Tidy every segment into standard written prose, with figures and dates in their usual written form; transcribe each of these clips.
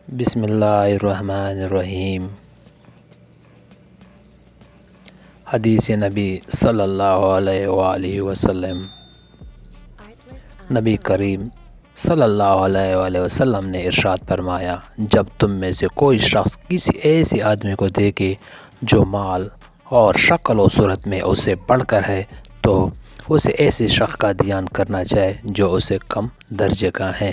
بسم اللہ الرحمن الرحیم۔ حدیث نبی صلی اللہ علیہ وآلہ وسلم۔ نبی کریم صلی اللہ علیہ وآلہ وسلم نے ارشاد فرمایا، جب تم میں سے کوئی شخص کسی ایسے آدمی کو دیکھے جو مال اور شکل و صورت میں اسے بڑھ کر ہے تو اسے ایسے شخص کا دھیان کرنا چاہے جو اسے کم درجے کا ہے۔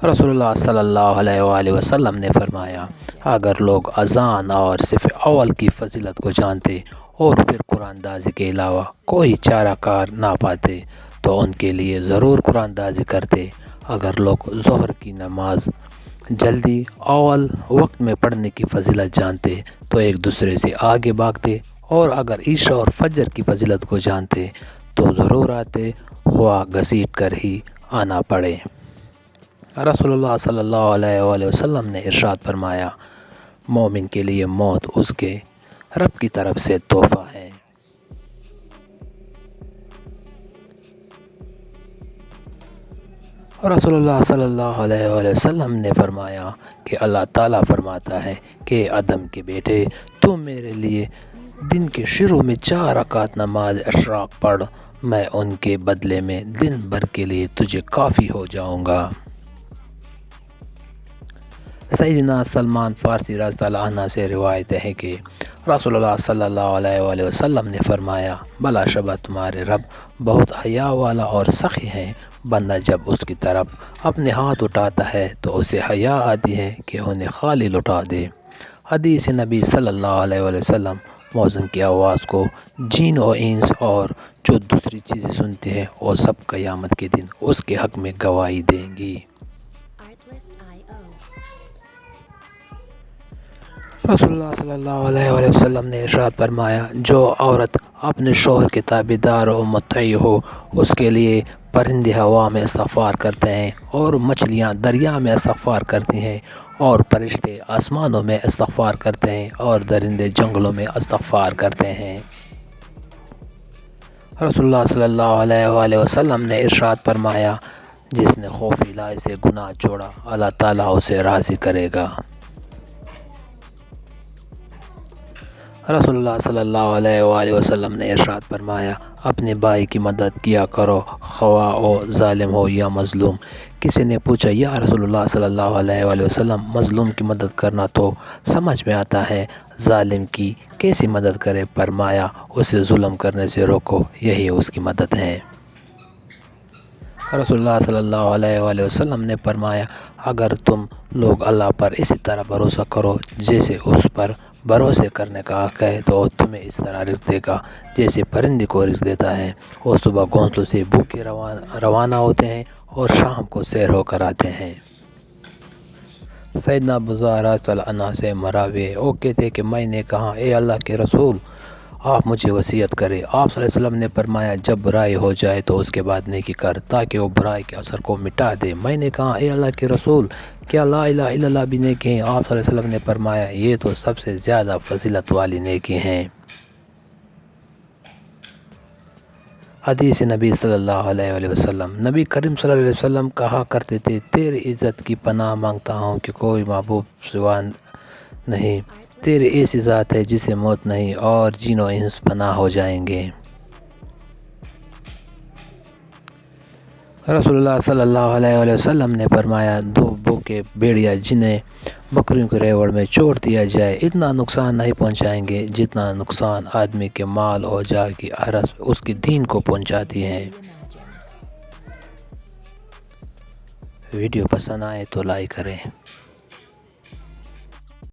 رسول اللہ صلی اللہ علیہ وآلہ وسلم نے فرمایا، اگر لوگ اذان اور صف اول کی فضیلت کو جانتے اور پھر قرآن دازی کے علاوہ کوئی چارہ کار نہ پاتے تو ان کے لیے ضرور قرآن دازی کرتے۔ اگر لوگ ظہر کی نماز جلدی اول وقت میں پڑھنے کی فضیلت جانتے تو ایک دوسرے سے آگے بھاگتے، اور اگر عشاء اور فجر کی فضیلت کو جانتے تو ضرور آتے، خواہ گھسیٹ کر ہی آنا پڑے۔ رسول اللہ صلی اللہ علیہ وآلہ وسلم نے ارشاد فرمایا، مومن کے لیے موت اس کے رب کی طرف سے تحفہ ہے۔ رسول اللہ صلی اللہ علیہ وآلہ وسلم نے فرمایا کہ اللہ تعالیٰ فرماتا ہے کہ آدم کے بیٹے، تو میرے لیے دن کے شروع میں 4 رکعت نماز اشراق پڑھ، میں ان کے بدلے میں دن بھر کے لیے تجھے کافی ہو جاؤں گا۔ سیدنا سلمان فارسی رضی اللہ عنہ سے روایت ہے کہ رسول اللہ صلی اللہ علیہ وآلہ وسلم نے فرمایا، بلا شبہ تمہارے رب بہت حیا والا اور سخی ہیں۔ بندہ جب اس کی طرف اپنے ہاتھ اٹھاتا ہے تو اسے حیا آتی ہے کہ انہیں خالی لوٹا دے۔ حدیث نبی صلی اللہ علیہ وآلہ وسلم، موذن کی آواز کو جن و انس اور جو دوسری چیزیں سنتے ہیں وہ سب قیامت کے دن اس کے حق میں گواہی دیں گی۔ رسول اللہ صلی اللہ علیہ وآلہ وسلم نے ارشاد فرمایا، جو عورت اپنے شوہر کے تابعدار و مطیع ہو، اس کے لیے پرندے ہوا میں استغفار کرتے ہیں اور مچھلیاں دریا میں استغفار کرتی ہیں اور فرشتے آسمانوں میں استغفار کرتے ہیں اور درندے جنگلوں میں استغفار کرتے ہیں۔ رسول اللہ صلی اللہ علیہ وآلہ وسلم نے ارشاد فرمایا، جس نے خوف الہی سے گناہ چھوڑا اللہ تعالیٰ اسے راضی کرے گا۔ رسول اللہ صلی اللہ علیہ وآلہ وسلم نے ارشاد فرمایا، اپنے بھائی کی مدد کیا کرو، خواہ وہ ظالم ہو یا مظلوم۔ کسی نے پوچھا، یا رسول اللہ صلی اللہ علیہ وآلہ وسلم، مظلوم کی مدد کرنا تو سمجھ میں آتا ہے، ظالم کی کیسی مدد کرے؟ فرمایا، اسے ظلم کرنے سے روکو، یہی اس کی مدد ہے۔ رسول اللہ صلی اللہ علیہ وآلہ وسلم نے فرمایا، اگر تم لوگ اللہ پر اسی طرح بھروسہ کرو جیسے اس پر بھروسے کرنے کا حق ہے تو وہ تمہیں اس طرح رزق دے گا جیسے پرندے کو رزق دیتا ہے۔ وہ صبح گھونسلوں سے بھوکے روانہ ہوتے ہیں اور شام کو سیر ہو کر آتے ہیں۔ سیدنا ابو ذر رضی اللہ عنہ سے مروی ہے، وہ کہتے ہیں کہ میں نے کہا، اے اللہ کے رسول، آپ مجھے وصیت کریں۔ آپ صلی اللہ علیہ وسلم نے فرمایا، جب برائی ہو جائے تو اس کے بعد نیکی کر تاکہ وہ برائی کے اثر کو مٹا دے۔ میں نے کہا، اے اللہ کے رسول، کیا لا الہ الا اللہ بھی نیکی ہیں؟ آپ صلی اللہ علیہ وسلم نے فرمایا، یہ تو سب سے زیادہ فضیلت والی نیکی ہیں۔ حدیث نبی صلی اللہ علیہ وآلہ وسلم، نبی کریم صلی اللہ علیہ وسلم کہا کرتے تھے، تیری عزت کی پناہ مانگتا ہوں کہ کوئی معبود سوا نہیں، تیری ایسی ذات ہے جسے موت نہیں اور جن و انس پناہ ہو جائیں گے۔ رسول اللہ صلی اللہ علیہ وآلہ وسلم نے فرمایا، 2 بھوکے بھیڑیا جنہیں بکریوں کے ریوڑ میں چھوڑ دیا جائے اتنا نقصان نہیں پہنچائیں گے جتنا نقصان آدمی کے مال اور جاہ کی حرس اس کے دین کو پہنچاتی ہے۔ ویڈیو پسند آئے تو لائک کریں۔